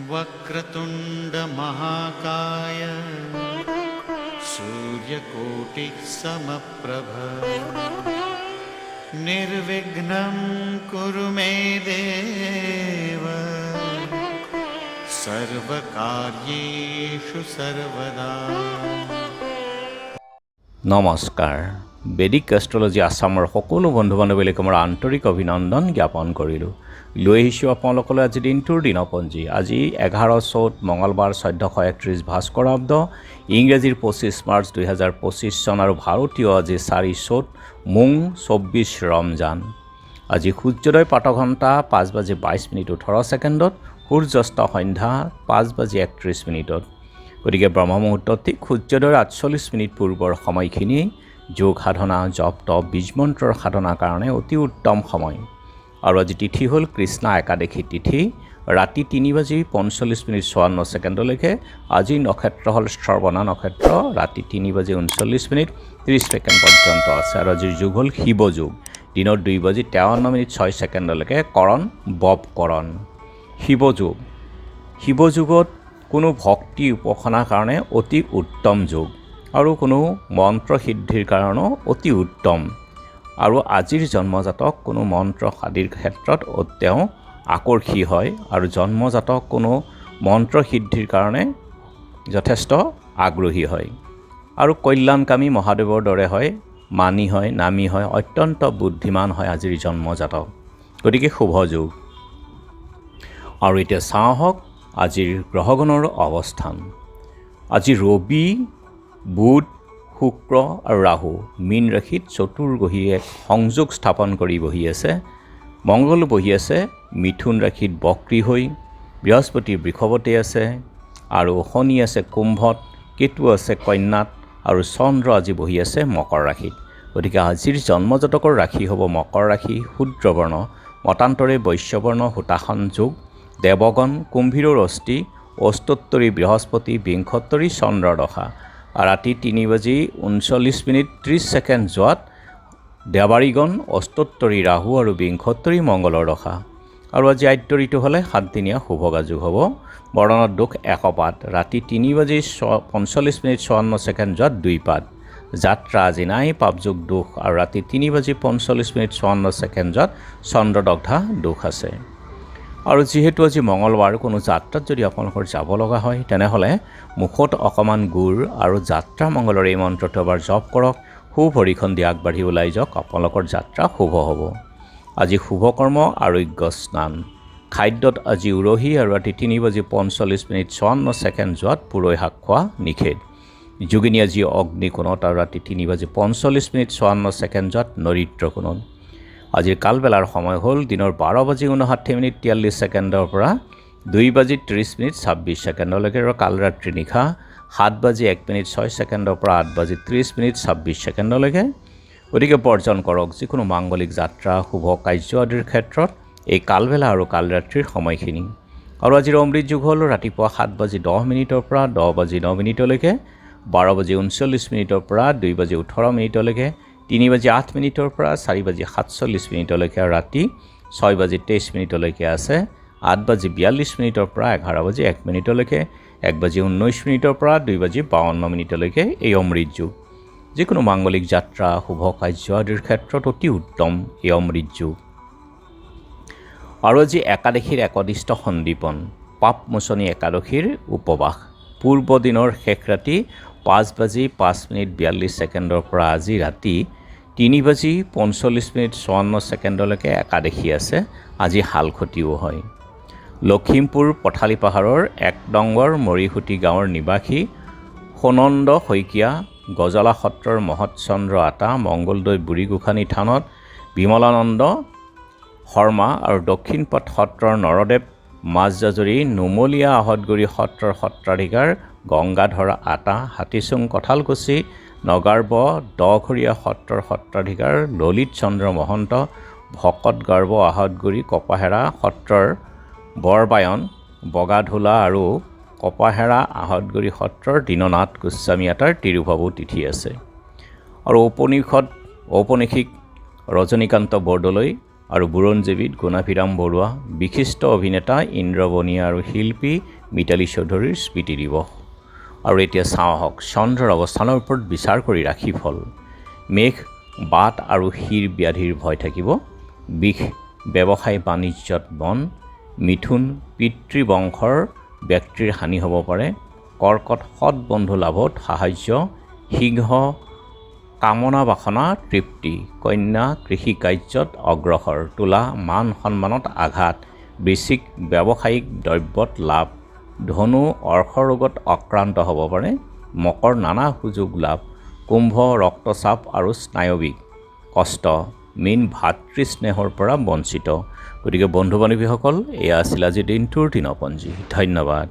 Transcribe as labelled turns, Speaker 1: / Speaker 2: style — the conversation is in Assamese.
Speaker 1: वक्रतुंड महाकाय सूर्यकोटि समप्रभ निर्विघ्नं कुरु मे देव सर्वकार्येषु सर्वदा।
Speaker 2: নমস্কাৰ। বেদিক এষ্ট্ৰলজি আছামৰ সকলো বন্ধু বান্ধৱীলৈ মোৰ আন্তৰিক অভিনন্দন জ্ঞাপন কৰিলোঁ। লৈ আহিছোঁ আপোনালোকলৈ আজি দিনটোৰ দিনপঞ্জী। আজি 11 চ'ত মঙলবাৰ 1431 ভাস্কৰাব্দ, ইংৰাজীৰ 25 মাৰ্চ 2025 চন আৰু ভাৰতীয় আজি 4 চ'ত মুং 24 ৰমজান। আজি সূৰ্যোদয় প্ৰাতঃঘণ্টা 5:22:18, সূৰ্যাস্ত সন্ধ্যা 5:31। গতিকে ব্ৰহ্ম মুহূৰ্তত ঠিক সূৰ্যোদয়ৰ 48 মিনিট পূৰ্বৰ সময়খিনি যোগ সাধনা, জপ তপ, বীজমন্ত্ৰৰ সাধনাৰ কাৰণে অতি উত্তম সময়। আৰু আজি তিথি হ'ল কৃষ্ণা একাদশী তিথি, ৰাতি 3:45:54 আজিৰ নক্ষত্ৰ হ'ল শ্ৰৱণা নক্ষত্ৰ, ৰাতি 3:39:30 পৰ্যন্ত আছে। আৰু আজিৰ যুগ হ'ল শিৱ যুগ, দিনৰ 2:53:06 কৰণ বব কৰণ। শিৱ যুগত কোনো ভক্তি উপাসনাৰ কাৰণে অতি উত্তম যুগ আৰু কোনো মন্ত্ৰ সিদ্ধিৰ কাৰণেও অতি উত্তম। আৰু আজিৰ জন্মজাতক কোনো মন্ত্ৰ আদিৰ ক্ষেত্ৰত তেওঁ আকৰ্ষী হয় আৰু জন্মজাতক কোনো মন্ত্ৰ সিদ্ধিৰ কাৰণে যথেষ্ট আগ্ৰহী হয় আৰু কল্যাণকামী মহাদেৱৰ দৰে হয়, মানি হয়, নামী হয়, অত্যন্ত বুদ্ধিমান হয় আজিৰ জন্মজাতক। গতিকে শুভ যুগ। আৰু এতিয়া চাওঁ হওক আজিৰ গ্ৰহগণৰ অৱস্থান। আজি ৰবি, বুধ, শুক্ৰ আৰু ৰাহু মীন ৰাশিত চতুৰ্গ্ৰহীয়ে সংযোগ স্থাপন কৰি বহি আছে। মংগল বহি আছে মিথুন ৰাশিত বক্ৰী হৈ, বৃহস্পতি বৃষভতে আছে আৰু শনি আছে কুম্ভত, কেতু আছে কন্যাত আৰু চন্দ্ৰ আজি বহি আছে মকৰ ৰাশিত। গতিকে আজিৰ জন্মজাতকৰ ৰাশি হ'ব মকৰ ৰাশি, শূদ্ৰবৰ্ণ, মতান্তৰে বৈশ্যবৰ্ণ, হুতাসন যোগ, দেৱগণ, কুম্ভীৰৰ অস্থি, অষ্টোত্তৰী বৃহস্পতি, বিংশোত্তৰী চন্দ্ৰৰ দশা। ৰাতি 3:39:30 যোৱাত দেৱাৰীগণ, অষ্টোত্তৰী ৰাহু আৰু বিংশোত্তৰী মংগলৰ দশা। আৰু আজি আদ্য ঋতু হ'লে 7 দিনীয়া শুভগা যুগ হ'ব। বৰণত দোষ 1 পাত, ৰাতি 3:45:54 যোৱাত 2 পাত। যাত্ৰা আজি নাই, পাপযোগ দোষ আৰু ৰাতি 3:45:54 যোৱাত চন্দ্ৰদগ্ধা দোষ আছে। আৰু যিহেতু আজি মঙলবাৰ, কোনো যাত্ৰাত যদি আপোনালোকৰ যাব লগা হয় তেনেহ'লে মুখত অকণমান গুড় আৰু যাত্ৰা মংগলৰ এই মন্ত্ৰটো এবাৰ জপ কৰক, সুভৰিখন দি আগবাঢ়ি ওলাই যাওক, আপোনালোকৰ যাত্ৰা শুভ হ'ব। আজি শুভকৰ্ম আৰোগ্য স্নান। খাদ্যত আজি উৰহি আৰু ৰাতি 3:45:54 যোৱাত পুৰৈ শাক খোৱা নিষেধ। যোগিনী আজি অগ্নিকোণত আৰু ৰাতি 3:45:54 যোৱাত নৰিদ্ৰ কোণত। আজিৰ কালবেলাৰ সময় হ'ল দিনৰ 12:59:43 পৰা 2:30:26 আৰু কালৰাত্ৰি নিশা 7:01:06 পৰা 8:30:26। গতিকে বৰ্জন কৰক যিকোনো মাংগলিক যাত্ৰা, শুভ কাৰ্য আদিৰ ক্ষেত্ৰত এই কালবেলা আৰু কালৰাত্ৰিৰ সময়খিনি। আৰু আজিৰ অমৃত যুগ হ'ল ৰাতিপুৱা 7:10 পৰা 10:09, 12:39 পৰা 2:18, 3:08 পৰা 4:47 আৰু ৰাতি 6:23 আছে। 8:42 পৰা 11:01, 1:19 পৰা 2:52 এই অমৃত যুগ। যিকোনো মাংগলিক যাত্ৰা, শুভ কাৰ্য আদিৰ ক্ষেত্ৰত অতি উত্তম এই অমৃত যুগ। আৰু আজি একাদশীৰ একদিষ্ট সন্দীপন, পাপমোচনী একাদশীৰ উপবাস। পূৰ্ব দিনৰ শেষ ৰাতি 5:05:42 পৰা আজি ৰাতি 3:45:54 একাদশী আছে। আজি হালখতিও হয়। লখিমপুৰ পথালি পাহাৰৰ 1 নং মৰিসুটি গাঁৱৰ নিবাসী সোনন্দ শইকীয়া, গজলা সত্ৰৰ মহৎচন্দ্ৰ আতা, মংগলদৈ বুঢ়ী গোসানী থানত বিমলানন্দ শৰ্মা আৰু দক্ষিণপাট সত্ৰৰ নৰদেৱ মাজজাজৰি, নুমলীয়া আহতগুৰি সত্ৰৰ সত্ৰাধিকাৰ গংগাধৰ আতা, হাতীচুং কঁঠালকুছি নগাৰ্ব দঘৰীয়া সত্ৰৰ সত্ৰাধিকাৰ ললিত চন্দ্ৰ মহন্ত, ভকত গৰ্ব আহতগুৰি কপাহেৰা সত্ৰৰ বৰবায়ন বগাঢোলা আৰু কপাহেৰা আহতগুৰি সত্ৰৰ দীননাথ গোস্বামী আটাৰ তিৰুভাৱু তিথি আছে। আৰু ঔপনিষিক ৰজনীকান্ত বৰদলৈ আৰু বুৰঞ্জীবিদ গুণাভিৰাম বৰুৱা, বিশিষ্ট অভিনেতা ইন্দ্ৰ বনিয়া আৰু শিল্পী মিতালী চৌধুৰীৰ স্মৃতি দিৱস। আৰু এতিয়া চাওঁ আহক চন্দ্ৰৰ অৱস্থানৰ ওপৰত বিচাৰ কৰি ৰাশিফল। মেঘ বাত আৰু শিৰ ব্যাধিৰ ভয় থাকিব। বিষ ব্যৱসায় বাণিজ্যত বন। মিথুন পিতৃবংশৰ ব্যক্তিৰ হানি হ'ব পাৰে। কৰ্কট সৎ বন্ধু লাভত সাহায্য। সিংহ কামনা বাসনা তৃপ্তি। কন্যা কৃষি কাৰ্যত অগ্ৰসৰ। তুলা মান সন্মানত আঘাত। বৃশ্চিক ব্যৱসায়িক দ্ৰব্যত লাভ। ধনু অৰ্শৰোগত আক্ৰান্ত হ'ব পাৰে। মকৰ নানা সুযোগ লাভ। কুম্ভ ৰক্তচাপ আৰু স্নায়ৱিক কষ্ট। মীন ভাতৃস্নেহৰ পৰা বঞ্চিত। গতিকে বন্ধু বান্ধৱীসকল, এয়া আছিল আজি দিনটোৰ দিনপঞ্জী। ধন্যবাদ।